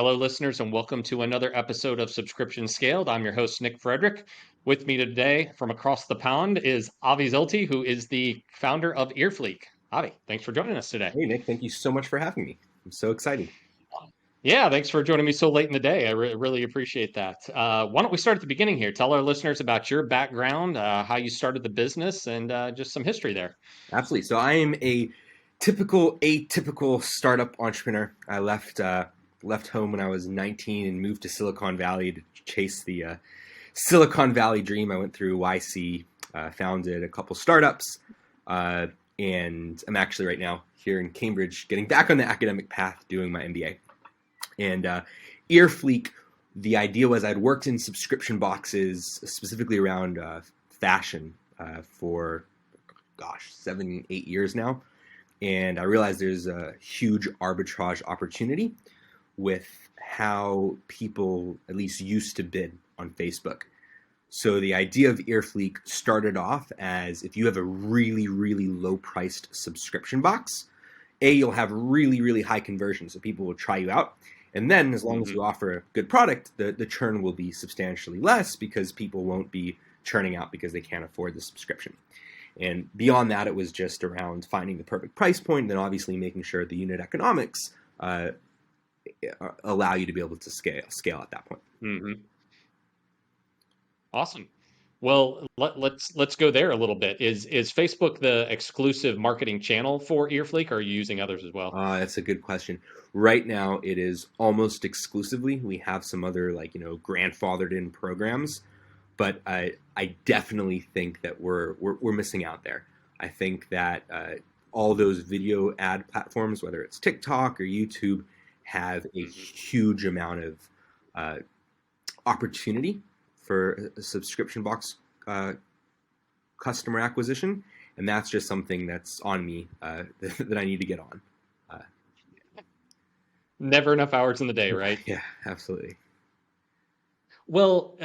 Hello, listeners, and welcome to another episode of Subscription Scaled. I'm your host, Nick Fredrick. With me today from across the pond is Avi Zolty, who is the founder of EarFleek. Avi, thanks for joining us today. Hey, Nick, thank you so much for having me. I'm so excited. Yeah, thanks for joining me so late in the day. I really appreciate that. Why don't we start at the beginning here? Tell our listeners about your background, how you started the business, and just some history there. Absolutely. So I am a atypical startup entrepreneur. I left home when I was 19 and moved to Silicon Valley to chase the Silicon Valley dream. I went through YC, founded a couple startups, and I'm actually right now here in Cambridge, getting back on the academic path, doing my MBA. And EarFleek, the idea was I'd worked in subscription boxes, specifically around fashion, for 7, 8 years now. And I realized there's a huge arbitrage opportunity with how people at least used to bid on Facebook. So the idea of EarFleek started off as if you have a really, really low priced subscription box, you'll have really, really high conversion. So people will try you out. And then as long as you offer a good product, the churn will be substantially less because people won't be churning out because they can't afford the subscription. And beyond that, it was just around finding the perfect price point and then obviously making sure the unit economics allow you to be able to scale at that point. Mm-hmm. Awesome. Well, let's go there a little bit. Is Facebook the exclusive marketing channel for EarFleek, or are you using others as well? That's a good question. Right now, it is almost exclusively. We have some other grandfathered in programs, but I definitely think that we're missing out there. I think that all those video ad platforms, whether it's TikTok or YouTube, have a huge amount of opportunity for a subscription box customer acquisition, and that's just something that's on me that I need to get on. Never enough hours in the day, right? Yeah, absolutely. Well,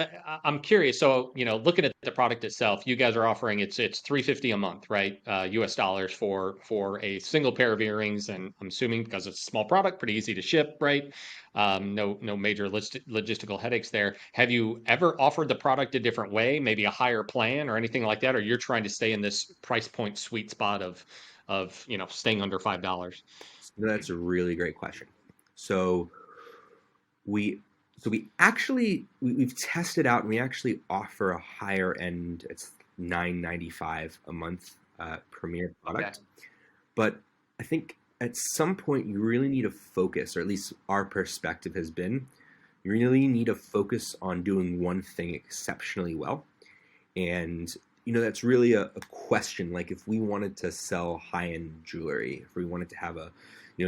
I'm curious. So, looking at the product itself, you guys are offering it's $350 a month, right? US dollars for a single pair of earrings, and I'm assuming because it's a small product, pretty easy to ship, right? No major logistical headaches there. Have you ever offered the product a different way, maybe a higher plan or anything like that, or you're trying to stay in this price point sweet spot of staying under $5? That's a really great question. So we've tested out and we actually offer a higher end. It's $9.95 a month premier product. Okay. But I think at some point you really need to focus, or at least our perspective has been, you really need to focus on doing one thing exceptionally well. And that's really a question. Like if we wanted to sell high-end jewelry, if we wanted to have a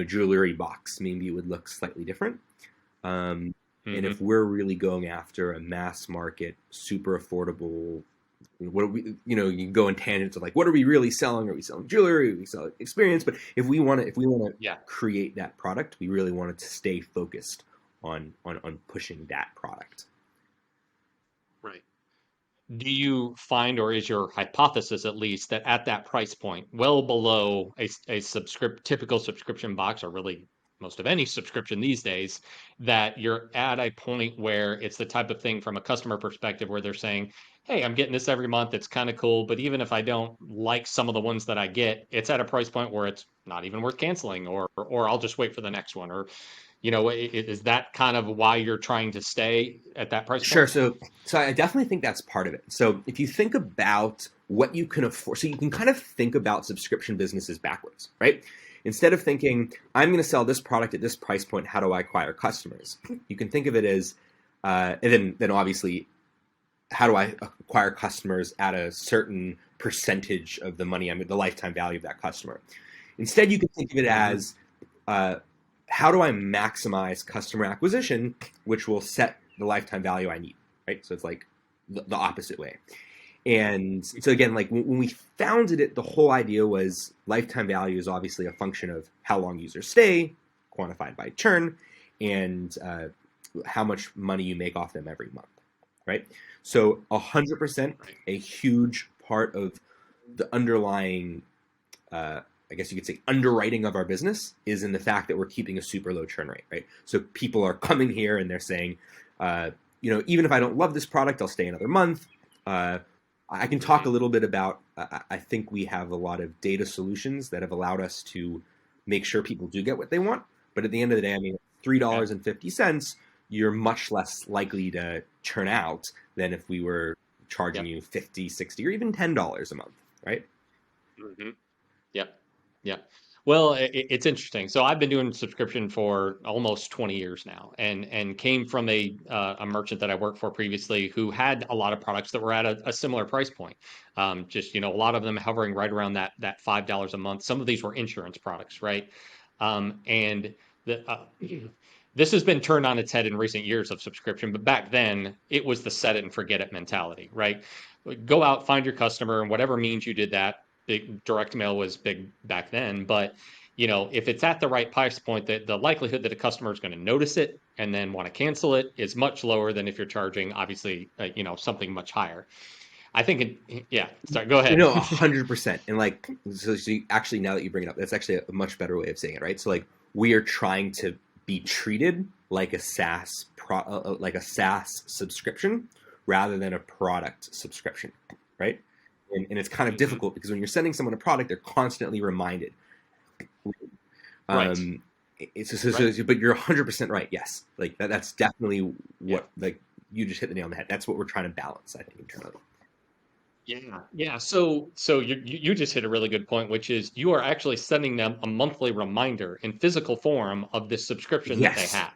jewelry box, maybe it would look slightly different. And if we're really going after a mass market, super affordable, what are we, you can go in tangents of like, what are we really selling? Are we selling jewelry? Are we selling experience? But if we want to create that product, we really want to stay focused on pushing that product. Right. Do you find, or is your hypothesis at least, that at that price point, well below a typical subscription box, or really most of any subscription these days, that you're at a point where it's the type of thing from a customer perspective where they're saying, hey, I'm getting this every month. It's kind of cool. But even if I don't like some of the ones that I get, it's at a price point where it's not even worth canceling, or I'll just wait for the next one. Or, is that kind of why you're trying to stay at that price point? Sure. So I definitely think that's part of it. So if you think about what you can afford, so you can kind of think about subscription businesses backwards, right? Instead of thinking, I'm going to sell this product at this price point, how do I acquire customers? You can think of it as, and then obviously, how do I acquire customers at a certain percentage of the money, the lifetime value of that customer? Instead, you can think of it as, how do I maximize customer acquisition, which will set the lifetime value I need, right? So it's like the opposite way. And so again, like when we founded it, the whole idea was lifetime value is obviously a function of how long users stay, quantified by churn, and how much money you make off them every month, right? So 100%, a huge part of the underlying I guess you could say, underwriting of our business is in the fact that we're keeping a super low churn rate, right? So people are coming here and they're saying, even if I don't love this product, I'll stay another month. I can talk a little bit about, I think we have a lot of data solutions that have allowed us to make sure people do get what they want. But at the end of the day, I mean, $3.50, you're much less likely to churn out than if we were charging you $50, $60, or even $10 a month, right? Mm-hmm. Yep. Yep. Well, it's interesting. So I've been doing subscription for almost 20 years now, and came from a merchant that I worked for previously who had a lot of products that were at a similar price point. Just a lot of them hovering right around that $5 a month. Some of these were insurance products, right? And the this has been turned on its head in recent years of subscription, but back then it was the set it and forget it mentality, right? Go out, find your customer, and whatever means you did that. Big direct mail was big back then, but if it's at the right price point, that the likelihood that a customer is going to notice it and then want to cancel it is much lower than if you're charging, obviously, something much higher. I think, yeah. Sorry, go ahead. 100%. And so actually, now that you bring it up, that's actually a much better way of saying it, right? So we are trying to be treated like a SaaS subscription rather than a product subscription, right? And it's kind of difficult because when you're sending someone a product, they're constantly reminded. Right. But you're 100% right. Yes, that's definitely what you just hit the nail on the head. That's what we're trying to balance, I think, internally. Yeah. So you just hit a really good point, which is you are actually sending them a monthly reminder in physical form of this subscription that they have.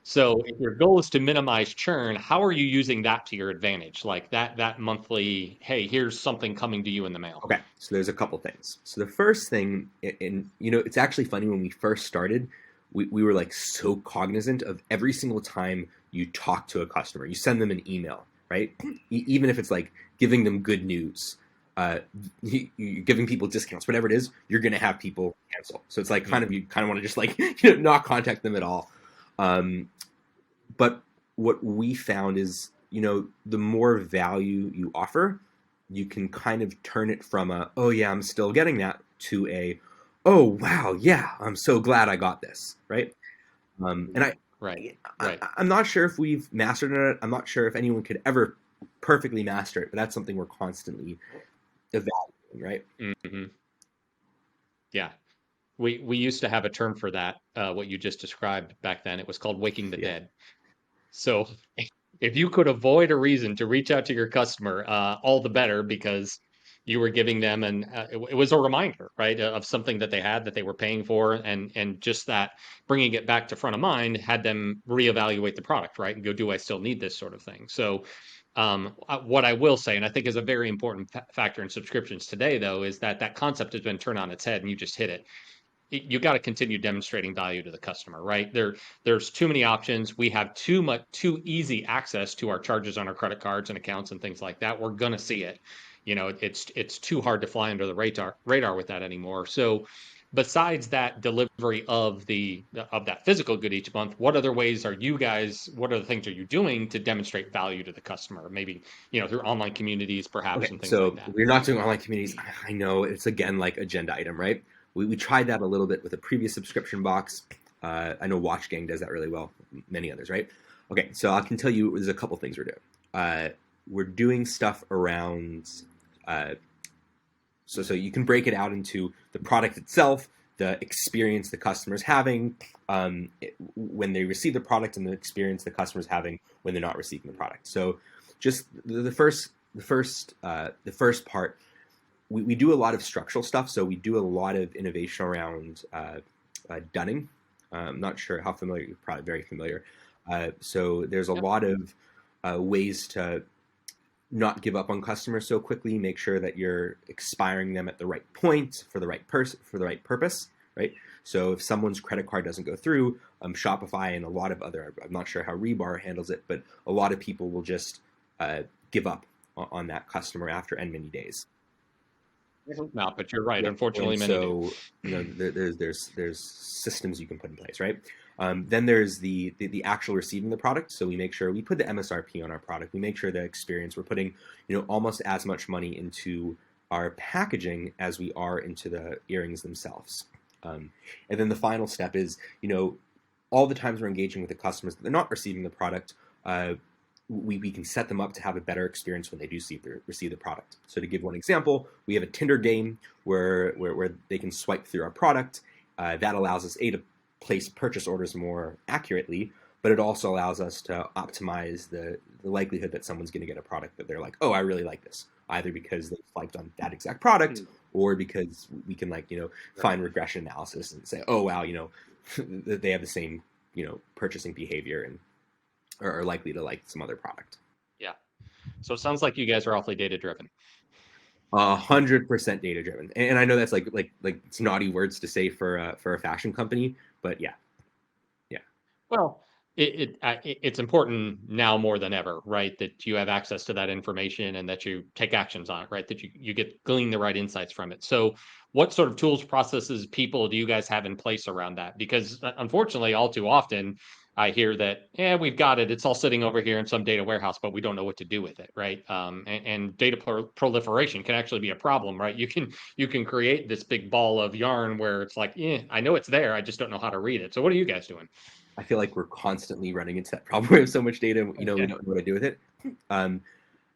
So if your goal is to minimize churn, how are you using that to your advantage? Like that monthly, hey, here's something coming to you in the mail. Okay, so there's a couple things. So the first thing, and it's actually funny, when we first started, we were so cognizant of every single time you talk to a customer, you send them an email, right? Even if it's giving them good news, you're giving people discounts, whatever it is, you're going to have people cancel. So it's you kind of want to just not contact them at all. But what we found is, the more value you offer, you can kind of turn it from oh yeah, I'm still getting that, to oh wow, yeah, I'm so glad I got this, right? And I'm not sure if we've mastered it. I'm not sure if anyone could ever perfectly master it, but that's something we're constantly evaluating, right? Mm-hmm. Yeah. We used to have a term for that, what you just described back then. It was called waking the dead. So if you could avoid a reason to reach out to your customer, all the better, because you were giving them it was a reminder, right, of something that they had that they were paying for, and just that bringing it back to front of mind had them reevaluate the product, right, and go, do I still need this sort of thing? So what I will say, and I think is a very important factor in subscriptions today, though, is that concept has been turned on its head, and you just hit it. You got to continue demonstrating value to the customer, right? There's too many options. We have too easy access to our charges on our credit cards and accounts and things like that. We're gonna see it. It's too hard to fly under the radar with that anymore. So besides that delivery of that physical good each month, what other things are you doing to demonstrate value to the customer? Maybe, through online communities, perhaps, and things like that. We're not doing online communities. I know it's, again, agenda item, right? We tried that a little bit with a previous subscription box. I know Watch Gang does that really well, many others, right? Okay, so I can tell you there's a couple things we're doing. We're doing stuff around, so you can break it out into the product itself, the experience the customer's having when they receive the product, and the experience the customer's having when they're not receiving the product. So just the first part, we do a lot of structural stuff. So we do a lot of innovation around dunning. I'm not sure how familiar, you're probably very familiar. So there's a lot of ways to not give up on customers so quickly, make sure that you're expiring them at the right point for the right for the right purpose, right? So if someone's credit card doesn't go through, Shopify and a lot of other, I'm not sure how Rebar handles it, but a lot of people will just give up on that customer after N many days. No, but you're right. Unfortunately, many do. There's systems you can put in place, right? Then there's the actual receiving the product. So we make sure we put the MSRP on our product. We make sure the experience, we're putting almost as much money into our packaging as we are into the earrings themselves. And then the final step is, all the times we're engaging with the customers that they're not receiving the product, we can set them up to have a better experience when they do receive the product. So to give one example, we have a Tinder game where they can swipe through our product. That allows us, to place purchase orders more accurately, but it also allows us to optimize the likelihood that someone's going to get a product that they're like, oh, I really like this, either because they swiped on that exact product or because we can find regression analysis and say, oh, wow, they have the same, purchasing behavior and are likely to like some other product. Yeah. So it sounds like you guys are awfully data driven. 100% data driven, and I know that's like it's naughty words to say for a fashion company, but yeah. Well, it's important now more than ever, right? That you have access to that information and that you take actions on it, right? That you glean the right insights from it. So, what sort of tools, processes, people do you guys have in place around that? Because unfortunately, all too often, I hear that, yeah, we've got it. It's all sitting over here in some data warehouse, but we don't know what to do with it, right? And data proliferation can actually be a problem, right? You can create this big ball of yarn where it's like, yeah, I know it's there, I just don't know how to read it. So, what are you guys doing? I feel like we're constantly running into that problem. We have so much data, we don't know what to do with it.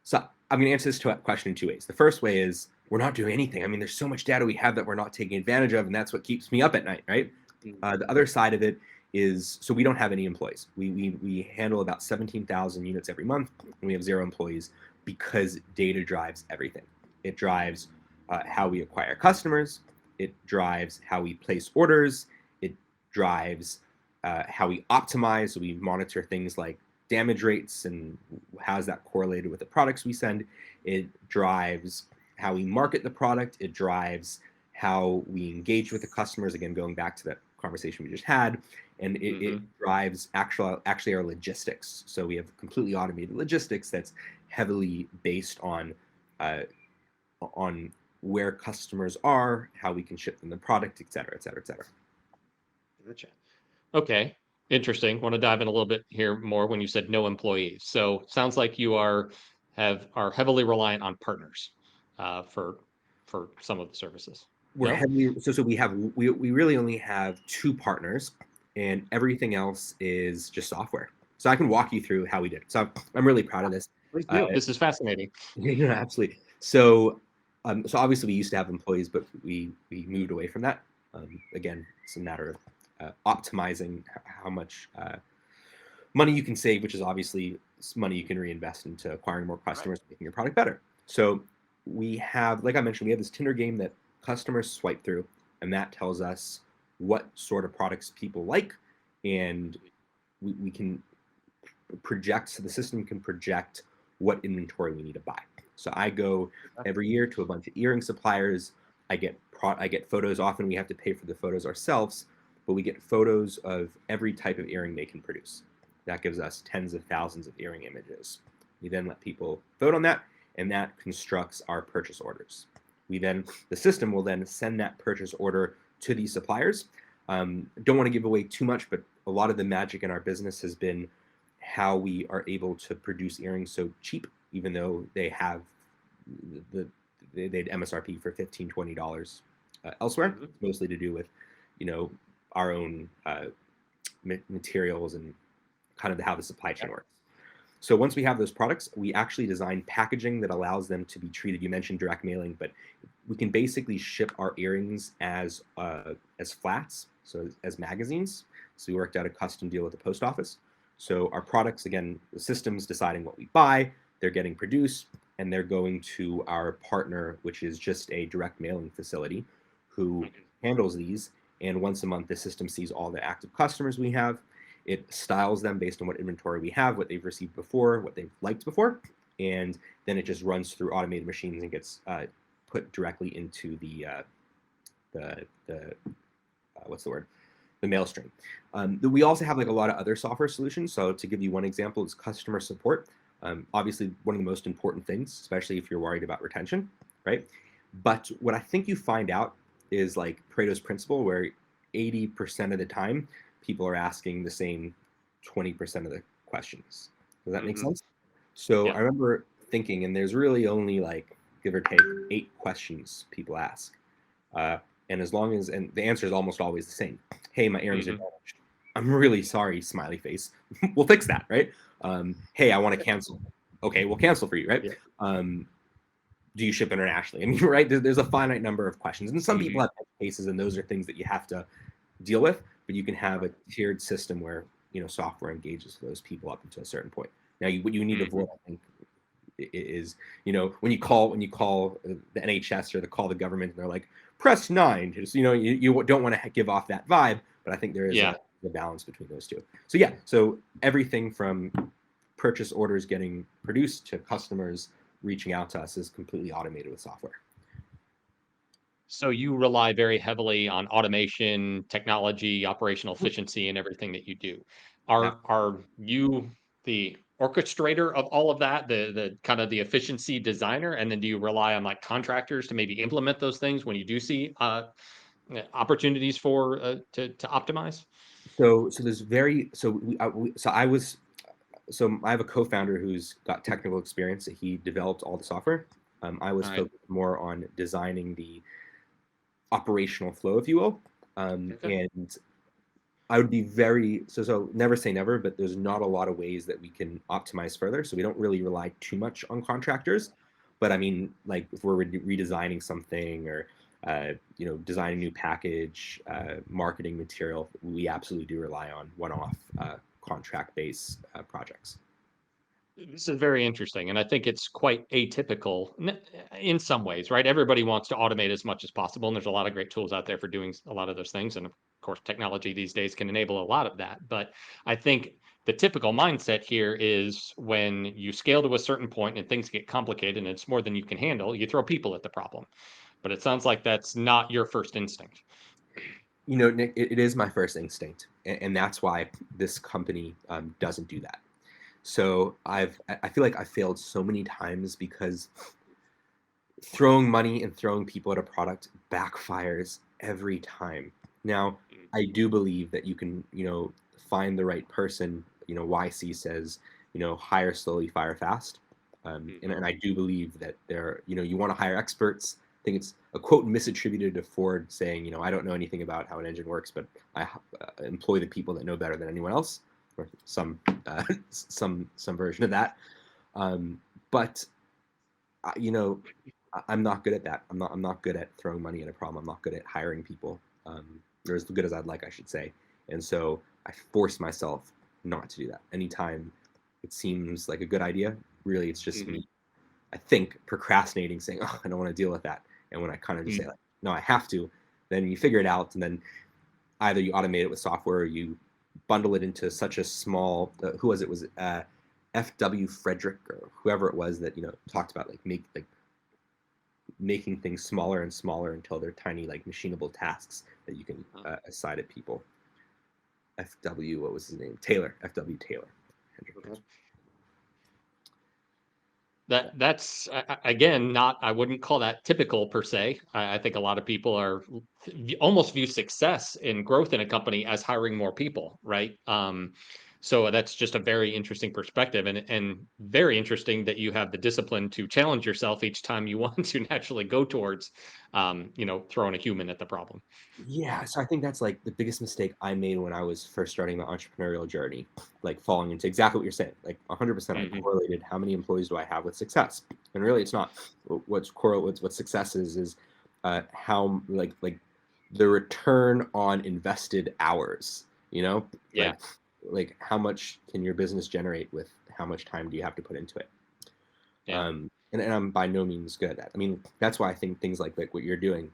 So I'm going to answer this question in two ways. The first way is we're not doing anything. I mean, there's so much data we have that we're not taking advantage of, and that's what keeps me up at night, right? The other side of it is, so we don't have any employees. We handle about 17,000 units every month, and we have 0 employees because data drives everything. It drives how we acquire customers. It drives how we place orders. It drives how we optimize. So we monitor things like damage rates and how's that correlated with the products we send. It drives how we market the product. It drives how we engage with the customers. Again, going back to that conversation we just had, and it drives actually our logistics. So we have completely automated logistics that's heavily based on where customers are, how we can ship them the product, et cetera, et cetera, et cetera. Gotcha. Okay, interesting. Want to dive in a little bit here more when you said no employees. So sounds like you are heavily reliant on partners for some of the services. We're No? heavily so we really only have 2 partners, and everything else is just software. So I can walk you through how we did it. So I'm really proud of this. Please do. This is fascinating. Absolutely. So obviously we used to have employees, but we moved away from that. Again, it's a matter of optimizing how much money you can save, which is obviously money you can reinvest into acquiring more customers, making your product better. So we have, like I mentioned, we have this Tinder game that customers swipe through, and that tells us what sort of products people like, and we can project, so the system can project what inventory we need to buy. So I go every year to a bunch of earring suppliers. I get photos. Often we have to pay for the photos ourselves, but we get photos of every type of earring they can produce. That gives us tens of thousands of earring images. We then let people vote on that, and that constructs our purchase orders. The system will then send that purchase order to these suppliers. Don't want to give away too much, but a lot of the magic in our business has been how we are able to produce earrings so cheap, even though they have they'd MSRP for $15, $20 elsewhere. It's mostly to do with, our own materials and kind of how the supply chain works. So once we have those products, we actually design packaging that allows them to be treated. You mentioned direct mailing, but we can basically ship our earrings as flats, so as magazines. So we worked out a custom deal with the post office. So our products, again, the system's deciding what we buy, they're getting produced, and they're going to our partner, which is just a direct mailing facility who handles these. And once a month, the system sees all the active customers we have. It styles them based on what inventory we have, what they've received before, what they've liked before, and then it just runs through automated machines and gets put directly into the what's the word? The mail stream. We also have like a lot of other software solutions. So to give you one example, is customer support. Obviously, one of the most important things, especially if you're worried about retention, right? But what I think you find out is like Pareto's principle, where 80% of the time, people are asking the same 20% of the questions. Does that make sense? So I remember thinking, and there's really only like give or take 8 questions people ask. And as long as, and the answer is almost always the same. Hey, my earrings are Hmm. damaged. I'm really sorry, smiley face. We'll fix that, right? Hey, I want to cancel. Okay, we'll cancel for you, right? Yeah. Um, do you ship internationally? I mean, right? There's a finite number of questions, and some people Hmm. have cases, and those are things that you have to deal with. But you can have a tiered system where software engages those people up until a certain point. Now, what you need to Hmm. avoid, I think, is when you call the NHS or call the government, and they're like, press 9. Just, you don't want to give off that vibe, but I think there is Yeah. a balance between those two. So yeah, so everything from purchase orders getting produced to customers reaching out to us is completely automated with software. So you rely very heavily on automation, technology, operational efficiency, and everything that you do. Now, Are you the orchestrator of all of that, the kind of the efficiency designer, and then do you rely on like contractors to maybe implement those things when you do see opportunities for to optimize? so there's very so so I was so I have a co-founder who's got technical experience. He developed all the software. I was All right. focused more on designing the operational flow, if you will. Okay. And I would be very so never say never, but there's not a lot of ways that we can optimize further. So we don't really rely too much on contractors. But I mean, like if we're redesigning something or designing a new package, marketing material, we absolutely do rely on one-off contract-based projects. This is very interesting, and I think it's quite atypical in some ways, right? Everybody wants to automate as much as possible, and there's a lot of great tools out there for doing a lot of those things. And of course, technology these days can enable a lot of that. But I think the typical mindset here is when you scale to a certain point and things get complicated and it's more than you can handle, you throw people at the problem. But it sounds like that's not your first instinct. Nick, it is my first instinct, and that's why this company doesn't do that. So I feel like I failed so many times because throwing money and throwing people at a product backfires every time. Now, I do believe that you can, find the right person. YC says, hire slowly, fire fast. And, Mhm. and I do believe that you want to hire experts. I think it's a quote misattributed to Ford saying, I don't know anything about how an engine works, but I employ the people that know better than anyone else, or some version of that. But you know, I'm not good at that. I'm not good at throwing money at a problem. I'm not good at hiring people, or as good as I'd like, I should say. And so I force myself not to do that. Anytime it seems like a good idea, really, it's just Mhm. me. I think procrastinating, saying, "Oh, I don't want to deal with that." And when I kind of just say, Mhm. like, "No, I have to," then you figure it out, and then either you automate it with software, or you bundle it into such a small. Who was it? Was it F.W. Fredrick or whoever it was that talked about making things smaller and smaller until they're tiny, like machinable tasks that you can Uh, assign to people. FW, what was his name? Taylor. FW Taylor. okay. That's again not, I wouldn't call that typical per se. I think a lot of people are almost view success and growth in a company as hiring more people, right? So that's just a very interesting perspective, and very interesting that you have the discipline to challenge yourself each time you want to naturally go towards, throwing a human at the problem. Yeah, so I think that's like the biggest mistake I made when I was first starting my entrepreneurial journey, like falling into exactly what you're saying. Like 100%, I Hmm. correlated how many employees do I have with success, and really, it's not. What success is how the return on invested hours. Yeah, Like how much can your business generate with how much time do you have to put into it? yeah. And I'm by no means good at that. I mean, that's why I think things like what you're doing,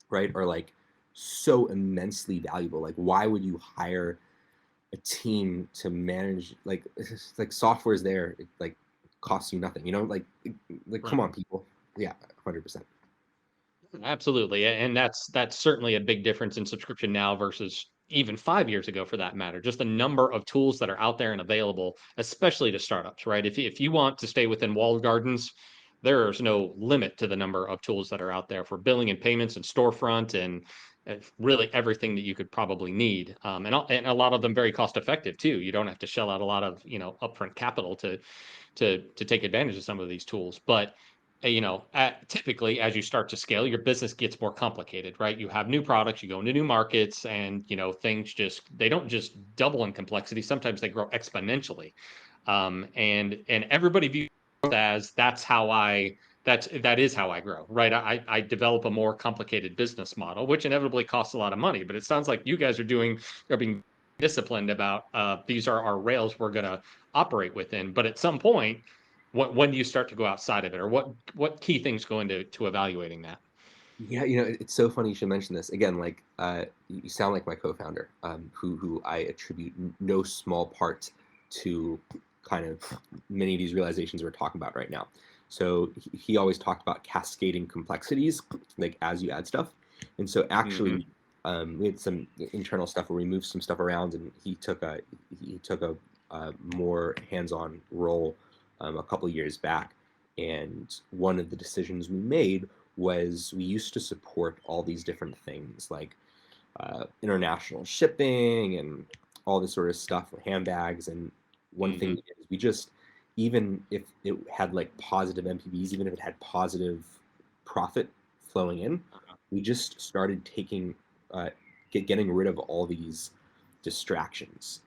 right, are like so immensely valuable. Like, why would you hire a team to manage like software's there? It like costs you nothing. Like come Right. on, people. Yeah, 100%. Absolutely, and that's certainly a big difference in subscription now versus even 5 years ago for that matter. Just the number of tools that are out there and available, especially to startups, right? If you want to stay within walled gardens, there's no limit to the number of tools that are out there for billing and payments and storefront and really everything that you could probably need. And a lot of them very cost effective too. You don't have to shell out a lot of, upfront capital to take advantage of some of these tools. But typically as you start to scale, your business gets more complicated, right? You have new products, you go into new markets, and things they don't just double in complexity. Sometimes they grow exponentially, and everybody views it as that is how I grow, right? I develop a more complicated business model, which inevitably costs a lot of money. But it sounds like you guys are being disciplined about these are our rails we're going to operate within. But at some point, when do you start to go outside of it, or what key things go into evaluating that? Yeah, it's so funny you should mention this again. Like, you sound like my co-founder, who I attribute no small part to kind of many of these realizations we're talking about right now. So he always talked about cascading complexities, like as you add stuff. And so actually, we had some internal stuff where we moved some stuff around, and he took a more hands-on role a couple of years back. And one of the decisions we made was we used to support all these different things like international shipping and all this sort of stuff for handbags. And one thing we did is we just, even if it had like positive MPVs, even if it had positive profit flowing in, we just started getting rid of all these distractions.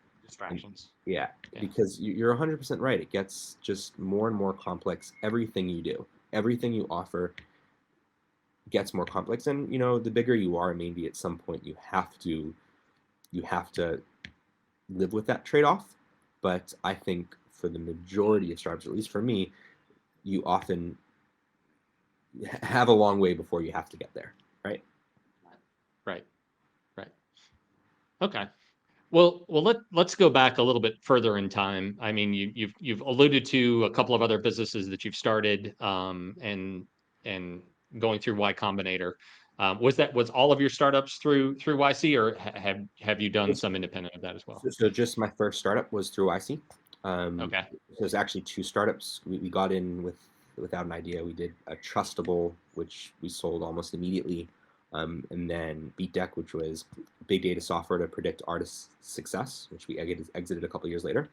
Yeah, because you're 100% right. It gets just more and more complex. Everything you do, everything you offer gets more complex. And the bigger you are, maybe at some point you have to live with that trade-off. But I think for the majority of startups, at least for me, you often have a long way before you have to get there, right? Right. Okay. Well, let's go back a little bit further in time. I mean, you've alluded to a couple of other businesses that you've started, and going through Y Combinator. Was all of your startups through YC, or have you done some independent of that as well? So just my first startup was through IC. Okay. There's actually two startups. We got in without an idea. We did a Trustable, which we sold almost immediately. And then BeatDeck, which was big data software to predict artist success, which we exited a couple years later.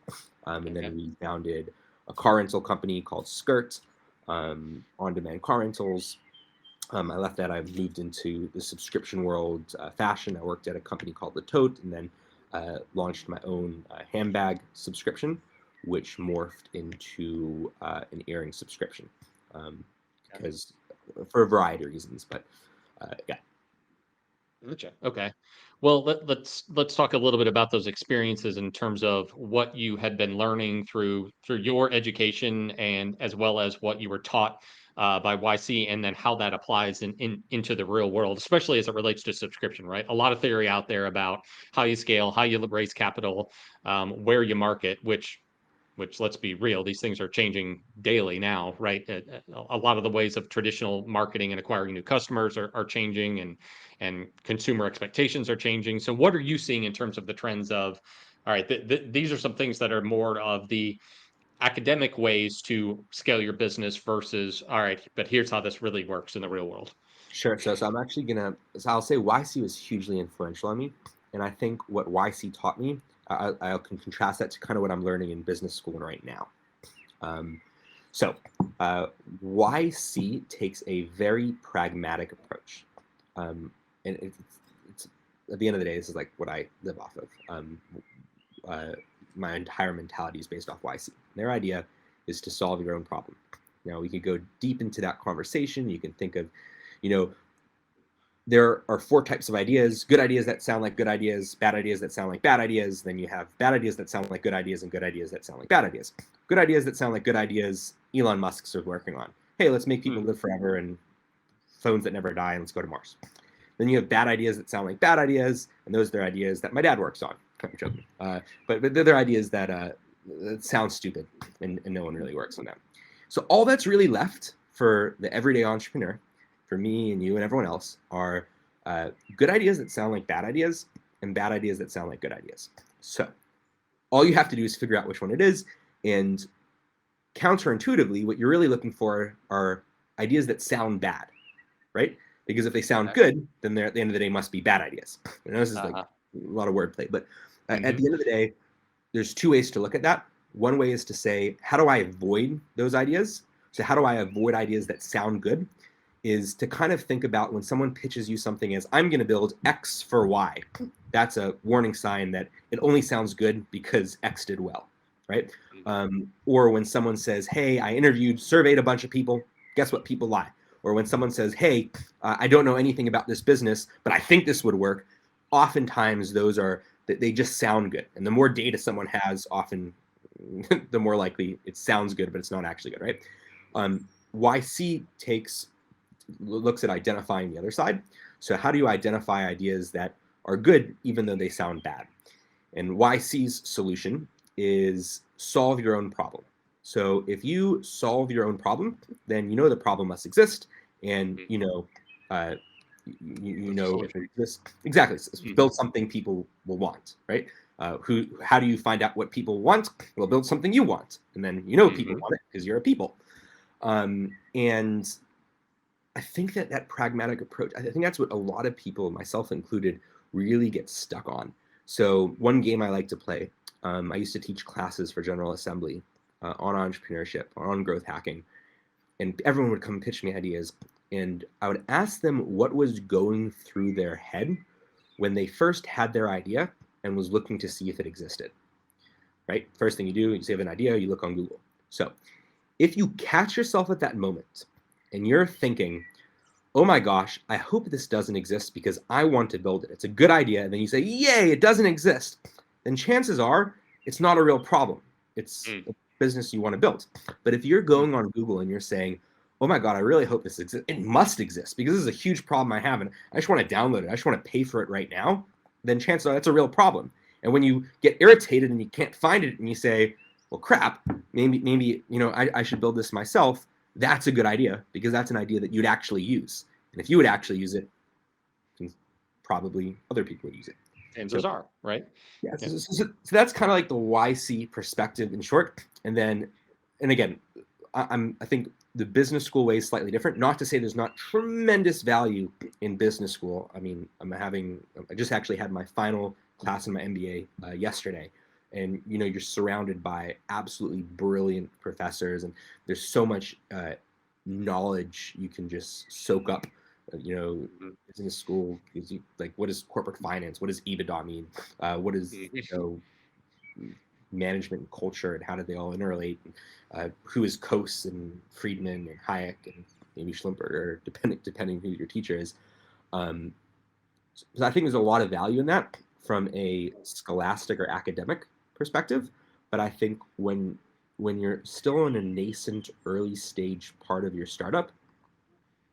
And then we founded a car rental company called Skirt, on-demand car rentals. I left that. I moved into the subscription world, fashion. I worked at a company called The Tote, and then launched my own handbag subscription, which morphed into an earring subscription, because for a variety of reasons. But yeah. Gotcha. Okay. Well, let's talk a little bit about those experiences in terms of what you had been learning through your education, and as well as what you were taught by YC, and then how that applies into the real world, especially as it relates to subscription, right? A lot of theory out there about how you scale, how you raise capital, where you market, which let's be real, these things are changing daily now, right? A lot of the ways of traditional marketing and acquiring new customers are changing, and consumer expectations are changing. So what are you seeing in terms of the trends of, all right, these are some things that are more of the academic ways to scale your business versus, all right, but here's how this really works in the real world. Sure. So I'm actually so I'll say YC was hugely influential on me. And I think what YC taught me, I can contrast that to kind of what I'm learning in business school right now. So YC takes a very pragmatic approach. And it's at the end of the day, this is like what I live off of. My entire mentality is based off YC. Their idea is to solve your own problem. Now, we could go deep into that conversation. You can think of, there are four types of ideas: good ideas that sound like good ideas, bad ideas that sound like bad ideas. Then you have bad ideas that sound like good ideas, and good ideas that sound like bad ideas. Good ideas that sound like good ideas, Elon Musk's are working on. Hey, let's make people live forever, and phones that never die, and let's go to Mars. Then you have bad ideas that sound like bad ideas, and those are ideas that my dad works on. I'm joking. But they're ideas that sound stupid, and no one really works on them. So all that's really left for the everyday entrepreneur, for me and you and everyone else, are good ideas that sound like bad ideas, and bad ideas that sound like good ideas. So all you have to do is figure out which one it is, and counterintuitively, what you're really looking for are ideas that sound bad, right? Because if they sound good, then they're, at the end of the day, must be bad ideas. This is like a lot of wordplay, but at the end of the day, there's two ways to look at that. One way is to say, how do I avoid those ideas? So how do I avoid ideas that sound good? Is to kind of think about when someone pitches you something as, I'm going to build X for Y. That's a warning sign that it only sounds good because X did well, right? Or when someone says, hey, I surveyed a bunch of people, guess what, people lie. Or when someone says, hey, I don't know anything about this business, but I think this would work. Oftentimes they just sound good. And the more data someone has, often the more likely it sounds good, but it's not actually good, right? YC looks at identifying the other side. So how do you identify ideas that are good even though they sound bad? And YC's solution is solve your own problem. So if you solve your own problem, then you know the problem must exist, and you know if it exists. Exactly. So build something people will want, right? How do you find out what people want? Well, build something you want, and then you know people want it because you're a people. And I think that pragmatic approach, I think that's what a lot of people, myself included, really get stuck on. So one game I like to play, I used to teach classes for General Assembly on entrepreneurship, on growth hacking, and everyone would come pitch me ideas, and I would ask them what was going through their head when they first had their idea and was looking to see if it existed, right? First thing you do, you say you have an idea, you look on Google. So if you catch yourself at that moment and you're thinking, oh my gosh, I hope this doesn't exist because I want to build it. It's a good idea. And then you say, yay, it doesn't exist. Then chances are it's not a real problem. It's a business you want to build. But if you're going on Google and you're saying, oh my God, I really hope this exists. It must exist because this is a huge problem I have and I just want to download it. I just want to pay for it right now. Then chances are that's a real problem. And when you get irritated and you can't find it and you say, well, crap, maybe I should build this myself. That's a good idea because that's an idea that you'd actually use. And if you would actually use it, probably other people would use it. Chances are, right? Yeah. So that's kind of like the YC perspective in short. And again, I think the business school way is slightly different. Not to say there's not tremendous value in business school. I mean, I just actually had my final class in my MBA yesterday. And you're surrounded by absolutely brilliant professors, and there's so much knowledge you can just soak up. Business school is like, what is corporate finance? What does EBITDA mean? What is management and culture, and how do they all interrelate? Who is Coase and Friedman and Hayek and maybe Schlimper, depending who your teacher is. So I think there's a lot of value in that from a scholastic or academic perspective, but I think when you're still in a nascent early stage part of your startup,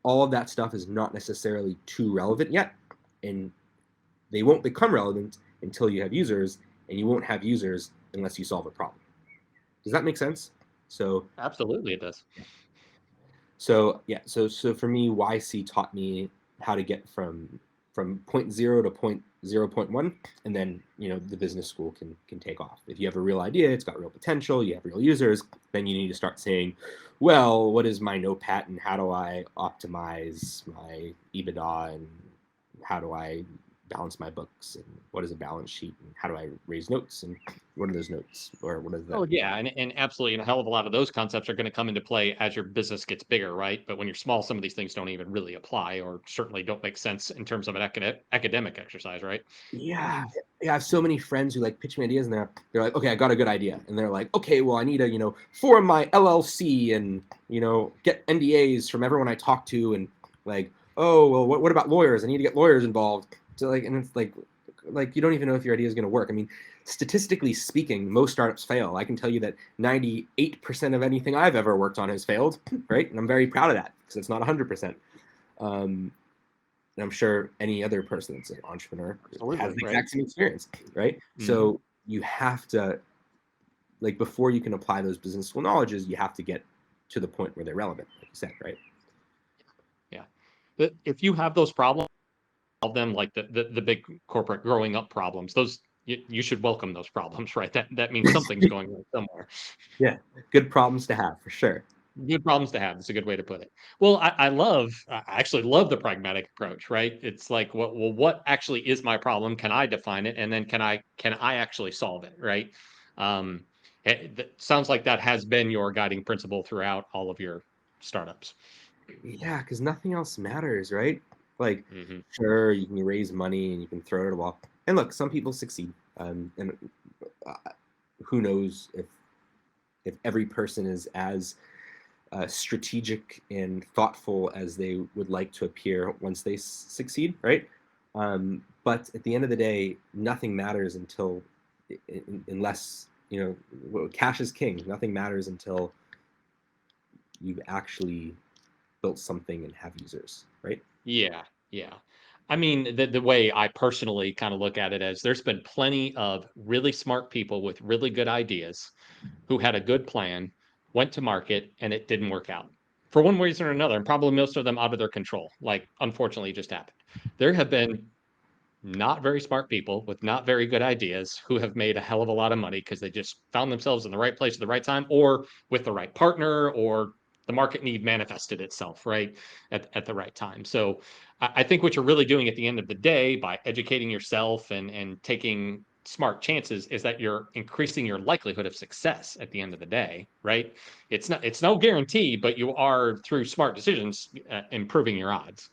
all of that stuff is not necessarily too relevant yet, and they won't become relevant until you have users, and you won't have users unless you solve a problem. Does that make sense? So absolutely it does. So for me, YC taught me how to get from point 0 to 0.1, and then the business school can take off. If you have a real idea, it's got real potential, you have real users, then you need to start saying, well, what is my NOPAT and how do I optimize my EBITDA and how do I balance my books and what is a balance sheet and how do I raise notes and what are those notes or what is that? Oh yeah, and absolutely, and a hell of a lot of those concepts are going to come into play as your business gets bigger, right? But when you're small, some of these things don't even really apply, or certainly don't make sense in terms of an academic exercise, right? Yeah, I have so many friends who like pitch me ideas, and they're like, okay, I got a good idea, and they're like, okay, well, I need to form my LLC and get NDAs from everyone I talk to, and like, oh well, what about lawyers? I need to get lawyers involved. So like, and it's like you don't even know if your idea is going to work. I mean, statistically speaking, most startups fail. I can tell you that 98% of anything I've ever worked on has failed, right? And I'm very proud of that because it's not 100%. And I'm sure any other person that's an entrepreneur has the exact same experience, right? Mm-hmm. So you have to, like, before you can apply those business school knowledges, you have to get to the point where they're relevant, like you said, right? Yeah. But if you have those problems, them like the big corporate growing up problems, those you should welcome those problems, right? That means something's going on somewhere. Yeah, good problems to have for sure. Good problems to have. That's a good way to put it. Well, I actually love the pragmatic approach, right? It's like, what actually is my problem? Can I define it? And then can I actually solve it, right? It sounds like that has been your guiding principle throughout all of your startups. Yeah, because nothing else matters, right? Like, Hmm. sure, you can raise money and you can throw it at a wall. And look, some people succeed. And uh, who knows if every person is as strategic and thoughtful as they would like to appear once they succeed, right? But at the end of the day, nothing matters until, unless, cash is king. Nothing matters until you've actually built something and have users, right? Yeah, yeah. I mean, the way I personally kind of look at it as there's been plenty of really smart people with really good ideas who had a good plan, went to market, and it didn't work out for one reason or another, and probably most of them out of their control. Like, unfortunately, it just happened. There have been not very smart people with not very good ideas who have made a hell of a lot of money because they just found themselves in the right place at the right time or with the right partner or the market need manifested itself right at the right time. So I think what you're really doing at the end of the day by educating yourself and taking smart chances is that you're increasing your likelihood of success at the end of the day, right? It's no guarantee, but you are through smart decisions improving your odds.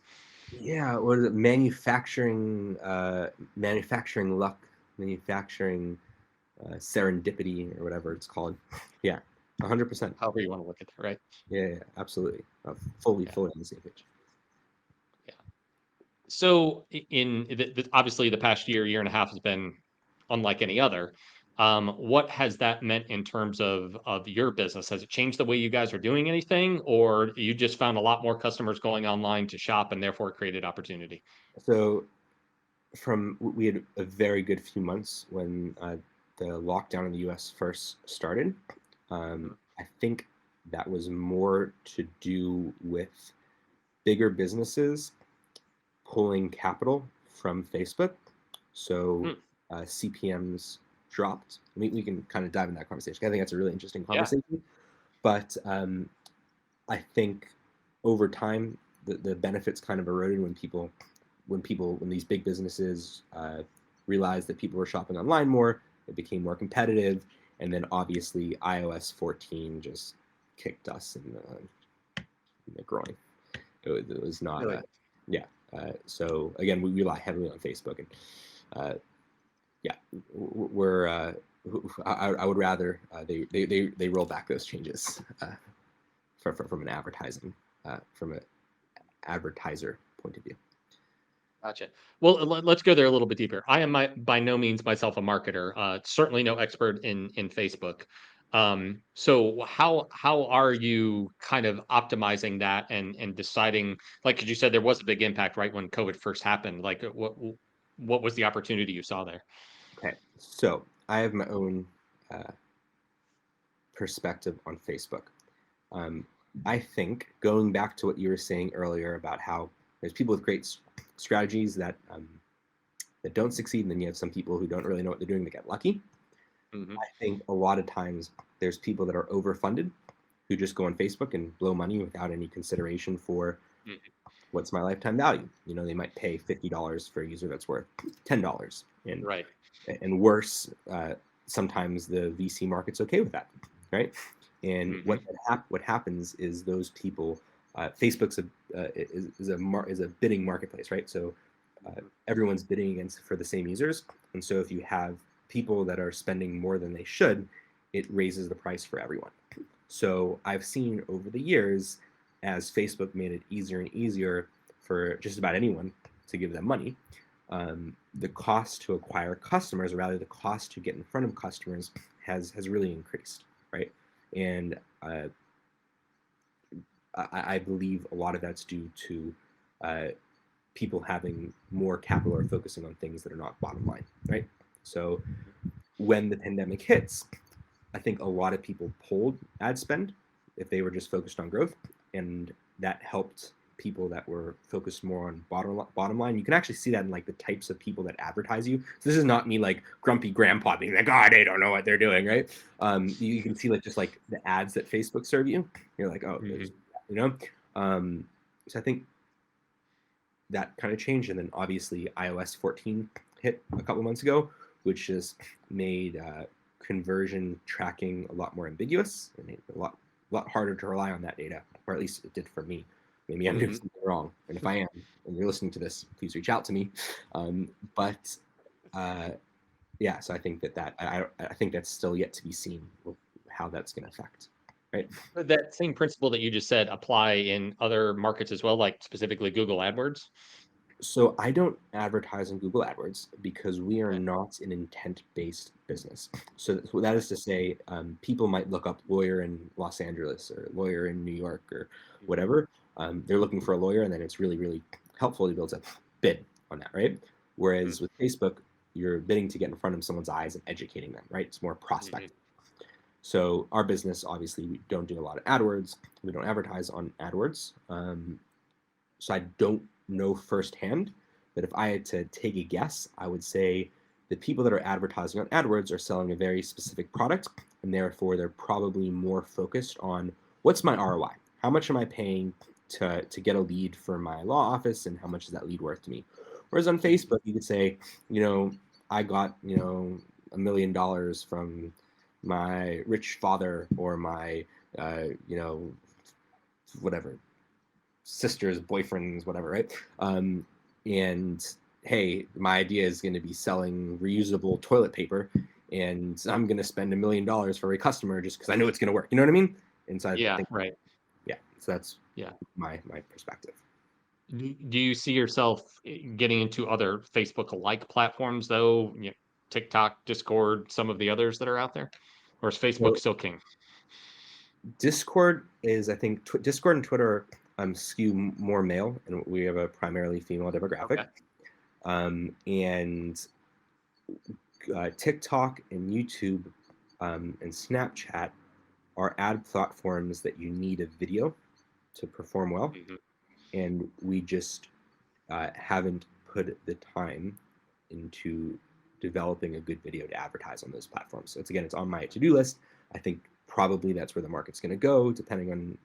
Yeah, what is it? Manufacturing luck, manufacturing serendipity, or whatever it's called. Yeah, 100%. However you want to look at it, right? Yeah, yeah, absolutely. Fully, Yeah. fully on the same page. Yeah. So in obviously the past year and a half has been unlike any other. What has that meant in terms of your business? Has it changed the way you guys are doing anything, or you just found a lot more customers going online to shop and therefore created opportunity? So, we had a very good few months when the lockdown in the U.S. first started. Mhm. I think that was more to do with bigger businesses pulling capital from Facebook. So Hmm. CPMs dropped. We can kind of dive in that conversation. I think that's a really interesting Yeah. conversation. But I think over time, the benefits kind of eroded when these big businesses realized that people were shopping online more. It became more competitive, and then obviously iOS 14 just kicked us in the groin. It was not Really? yeah. So again, we rely heavily on Facebook, and yeah, we're I would rather they roll back those changes from an from an advertiser point of view. Gotcha. Well, let's go there a little bit deeper. I am by no means myself a marketer. Certainly no expert in Facebook. So how are you kind of optimizing that and deciding? Like, 'cause you said there was a big impact right when COVID first happened. Like, what was the opportunity you saw there? Okay, so I have my own uh, perspective on Facebook. Um, I think going back to what you were saying earlier about how there's people with great strategies that don't succeed, and then you have some people who don't really know what they're doing that get lucky. Hmm. I think a lot of times there's people that are overfunded who just go on Facebook and blow money without any consideration for what's my lifetime value. They might pay $50 for a user that's worth $10, Right. and worse, sometimes the VC market's okay with that, right? And Hmm. what happens is those people, Facebook's is a bidding marketplace, right? So everyone's bidding against for the same users, and so if you have people that are spending more than they should, it raises the price for everyone. So I've seen over the years, as Facebook made it easier and easier for just about anyone to give them money, the cost to acquire customers, or rather the cost to get in front of customers, has really increased, right? And I believe a lot of that's due to uh, people having more capital or focusing on things that are not bottom line, right? So when the pandemic hits, I think a lot of people pulled ad spend if they were just focused on growth, and that helped people that were focused more on bottom line. You can actually see that in like the types of people that advertise you. So this is not me like grumpy grandpa being like, oh, they don't know what they're doing, right? You can see like just like the ads that Facebook serve you. You're like, oh, Hmm. there's, you know. Um, so I think that kind of changed, and then obviously iOS 14 hit a couple months ago, which just made conversion tracking a lot more ambiguous. It made it a lot lot harder to rely on that data, or at least it did for me. Maybe I'm doing something wrong, and if I am, and you're listening to this, please reach out to me. But yeah, so I think that I think that's still yet to be seen how that's going to affect, right? Would that same principle that you just said apply in other markets as well, like specifically Google AdWords? So I don't advertise on Google AdWords because we are Okay. not an intent-based business. So that is to say, people might look up lawyer in Los Angeles or lawyer in New York or whatever. They're looking for a lawyer, and then it's really, really helpful to be able to bid on that, right? Whereas with Facebook, you're bidding to get in front of someone's eyes and educating them, right? It's more prospecting. So our business, obviously, we don't do a lot of AdWords. We don't advertise on AdWords. So I don't know firsthand, but if I had to take a guess, I would say the people that are advertising on AdWords are selling a very specific product, and therefore they're probably more focused on what's my ROI? How much am I paying to get a lead for my law office, and how much is that lead worth to me? Whereas on Facebook, you could say, I got, $1 million from my rich father or my, whatever, sisters, boyfriends, whatever, right? And hey, my idea is going to be selling reusable toilet paper, and I'm going to spend $1 million for every customer just because I know it's going to work. You know what I mean? And so I Yeah, think, right. yeah, so that's Yeah. my perspective. Do you see yourself getting into other Facebook-like platforms though? TikTok, Discord, some of the others that are out there? Or is Facebook So still king? Discord is, I think, Discord and Twitter skew more male, and we have a primarily female demographic. Okay. And TikTok and YouTube and Snapchat are ad platforms that you need a video to perform well, and we just haven't put the time into developing a good video to advertise on those platforms. So it's on my to-do list. I think probably that's where the market's going to go, depending on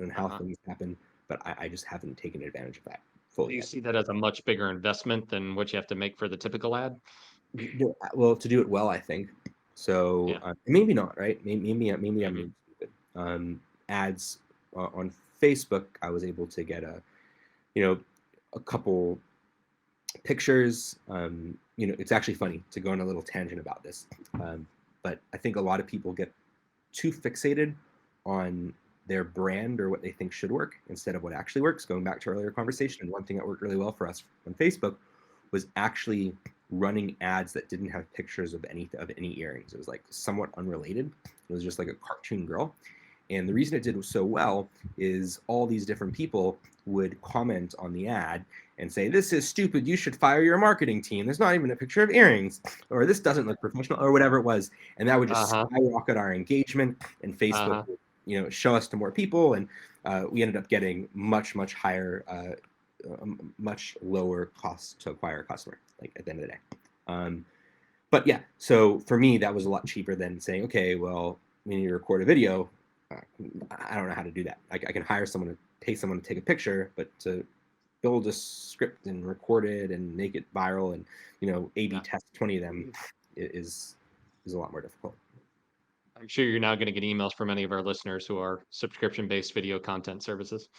how things happen. But I just haven't taken advantage of that Do fully you yet. see that as a much bigger investment than what you have to make for the typical ad? Well, to do it well, I think. So Yeah. maybe not, right? Maybe I'm being stupid. Ads on Facebook, I was able to get a couple pictures. It's actually funny to go on a little tangent about this, but I think a lot of people get too fixated on their brand or what they think should work instead of what actually works. Going back to earlier conversation, and one thing that worked really well for us on Facebook was actually running ads that didn't have pictures of any earrings. It was like somewhat unrelated. It was just like a cartoon girl. And the reason it did so well is all these different people would comment on the ad and say, "This is stupid. You should fire your marketing team. There's not even a picture of earrings," or "This doesn't look professional," or whatever it was. And that would just skyrocket our engagement, and Facebook would, show us to more people. And we ended up getting much, much higher, much lower cost to acquire a customer, like at the end of the day. But yeah, so for me, that was a lot cheaper than saying, okay, well, we need to record a video. I don't know how to do that. I can hire someone to pay someone to take a picture, but to build a script and record it and make it viral and A/B test 20 of them is a lot more difficult. I'm sure you're now going to get emails from many of our listeners who are subscription-based video content services.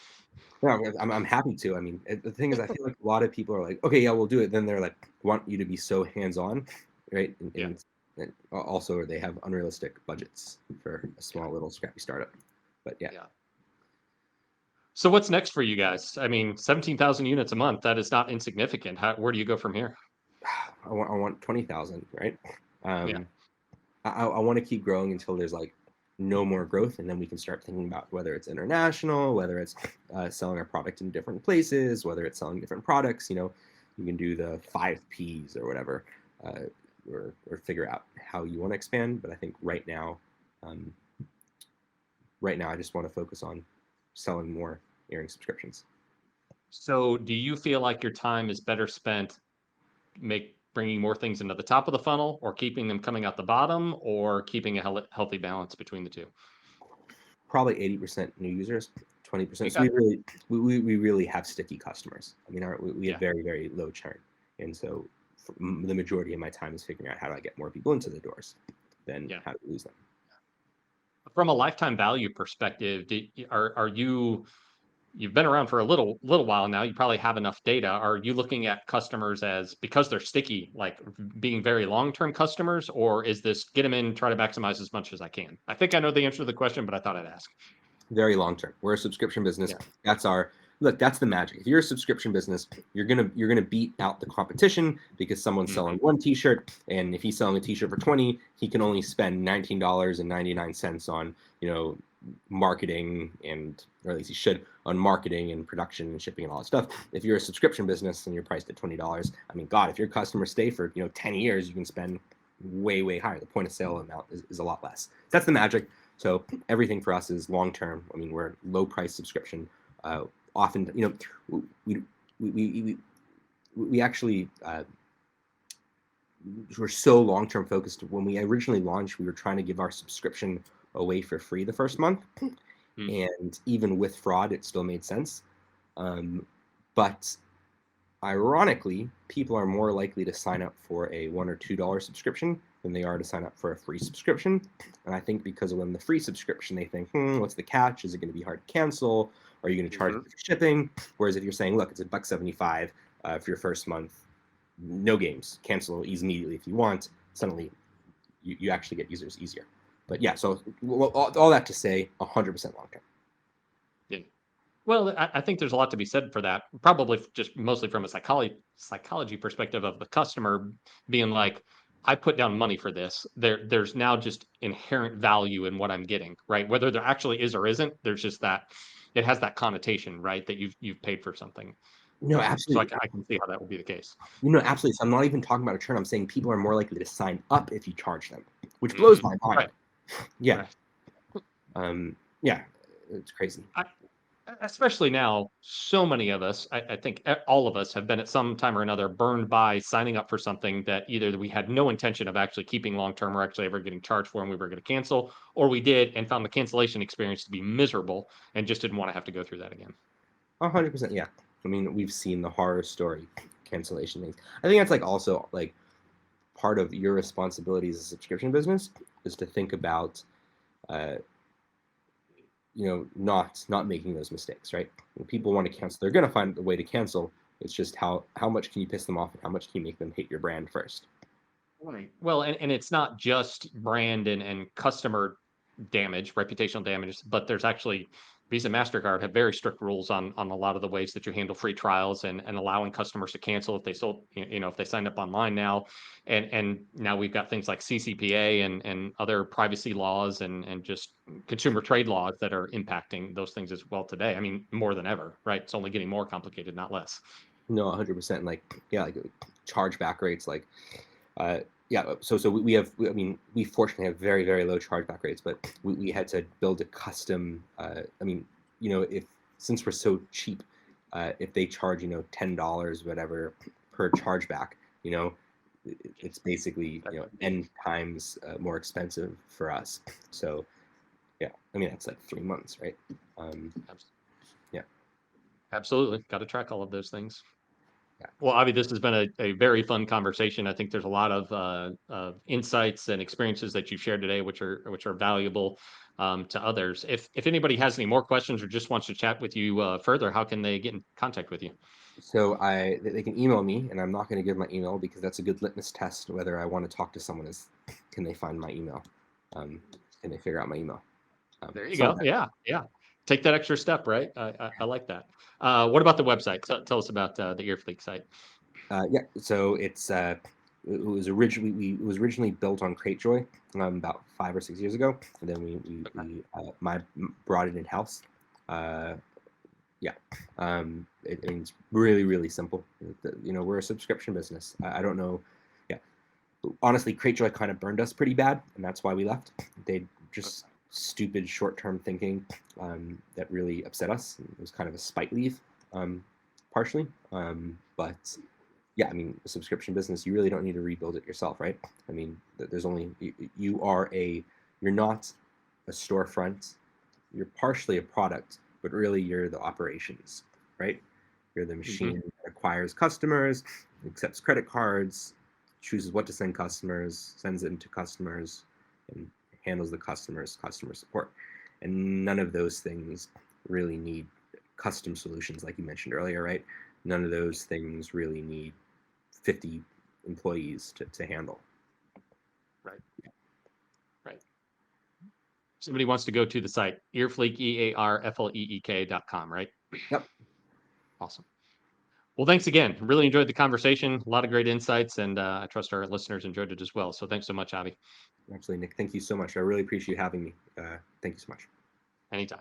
No, I'm happy to. I mean, the thing is, I feel like a lot of people are like, okay, yeah, we'll do it. Then they're like, want you to be so hands-on, right? And also they have unrealistic budgets for a small little scrappy startup. But yeah. So what's next for you guys? I mean, 17,000 units a month, that is not insignificant. Where do you go from here? I want 20,000, right? I want to keep growing until there's like no more growth, and then we can start thinking about whether it's international, whether it's selling our product in different places, whether it's selling different products. You can do the 5 Ps or whatever, or figure out how you want to expand. But I think right now, I just want to focus on selling more earring subscriptions. So do you feel like your time is better spent bringing more things into the top of the funnel, or keeping them coming out the bottom, or keeping a healthy balance between the two? Probably 80% new users, 20%. So Okay. we really have sticky customers. I mean, we have very, very low churn, and so the majority of my time is figuring out how do I get more people into the doors than how to lose them. from a lifetime value perspective, are you you've been around for a little while now, you probably have enough data. Are you looking at customers as because they're sticky, like being very long-term customers, or is this get them in, try to maximize as much as I can? I think I know the answer to the question, but I thought I'd ask. Very long term. We're a subscription business. Yeah. That's our look. That's the magic. If you're a subscription business, you're gonna beat out the competition because someone's selling Mhm. one T-shirt, and if he's selling a T-shirt for 20, he can only spend $19.99 on marketing and or at least he should on marketing and production and shipping and all that stuff. If you're a subscription business and you're priced at $20, I mean, God, if your customers stay for 10 years, you can spend way higher. The point of sale amount is a lot less. That's the magic. So everything for us is long term. I mean, we're low price subscription. Often, we we actually we're so long term focused. When we originally launched, we were trying to give our subscription away for free the first month, Mm. and even with fraud, it still made sense. But ironically, people are more likely to sign up for a $1 or $2 subscription than they are to sign up for a free subscription. And I think because of when the free subscription, they think, what's the catch? Is it going to be hard to cancel? Are you going to charge Mhm. for shipping? Whereas if you're saying, look, it's $1.75 for your first month, no games, cancel immediately if you want, suddenly you actually get users easier. But yeah, so all that to say, 100% long term. Yeah. Well, I think there's a lot to be said for that. Probably just mostly from a psychology perspective of the customer being like, I put down money for this. There's now just inherent value in what I'm getting, right? Whether there actually is or isn't, there's just that it has that connotation, right? That you've paid for something. No, So absolutely. I can see how that would be the case. Absolutely. So I'm not even talking about a churn. I'm saying people are more likely to sign up if you charge them, which blows Mhm. my mind. Right. Yeah. Right. Yeah. It's crazy. Especially now, so many of us, I think all of us have been at some time or another burned by signing up for something that either we had no intention of actually keeping long term or actually ever getting charged for and we were going to cancel, or we did and found the cancellation experience to be miserable and just didn't want to have to go through that again. 100%. Yeah. I mean, we've seen the horror story cancellation things. I think that's like also like part of your responsibility as a subscription business is to think about, uh, not making those mistakes, right? When people want to cancel, they're going to find a way to cancel. It's just how much can you piss them off and how much can you make them hate your brand first. Right. Well, and it's not just brand and customer damage, reputational damage, but there's actually Visa, MasterCard have very strict rules on a lot of the ways that you handle free trials and allowing customers to cancel if they sold, if they signed up online now. And now we've got things like CCPA and other privacy laws and just consumer trade laws that are impacting those things as well today. I mean, more than ever, right? It's only getting more complicated, not less. No, 100%. Like, yeah, like chargeback rates, like, uh, yeah. So we have, I mean, we fortunately have very low chargeback rates, but we had to build a custom. I mean, if since we're so cheap, if they charge $10 whatever per chargeback, you know, it's basically n times more expensive for us. So yeah, I mean that's like 3 months, right? Um, Abs- yeah, Absolutely. Got to track all of those things. yeah. Well, Avi, this has been a very fun conversation. I think there's a lot of insights and experiences that you've shared today, which are valuable to others. If anybody has any more questions or just wants to chat with you further, how can they get in contact with you? So they can email me, and I'm not going to give my email because that's a good litmus test whether I want to talk to someone. Is can they find my email? Um, can they figure out my email? There you go. Sometimes. Yeah, yeah. Take that extra step, right? I like that. What about the website? Tell us about the EarFleek site. Yeah. So it was originally built on CrateJoy about 5 or 6 years ago, and then Okay. my brought it in house. Yeah. I mean, it's really simple. We're a subscription business. I don't know. Yeah. Honestly, CrateJoy kind of burned us pretty bad, and that's why we left. They just stupid short-term thinking that really upset us. It was kind of a spite leave, partially. But yeah, I mean, a subscription business, you really don't need to rebuild it yourself, right? I mean, there's only you're not a storefront. You're partially a product, but really you're the operations, right? You're the Hmm. machine that acquires customers, accepts credit cards, chooses what to send customers, sends it into customers, and handles the customer support. And none of those things really need custom solutions like you mentioned earlier, right? None of those things really need 50 employees to handle. Right. Right. Somebody wants to go to the site, EarFleek, EARFLEEK.com, right? Yep. Awesome. Well, thanks again. Really enjoyed the conversation. A lot of great insights, and I trust our listeners enjoyed it as well. So thanks so much, Avi. Absolutely, Nick. Thank you so much. I really appreciate you having me. Thank you so much. Anytime.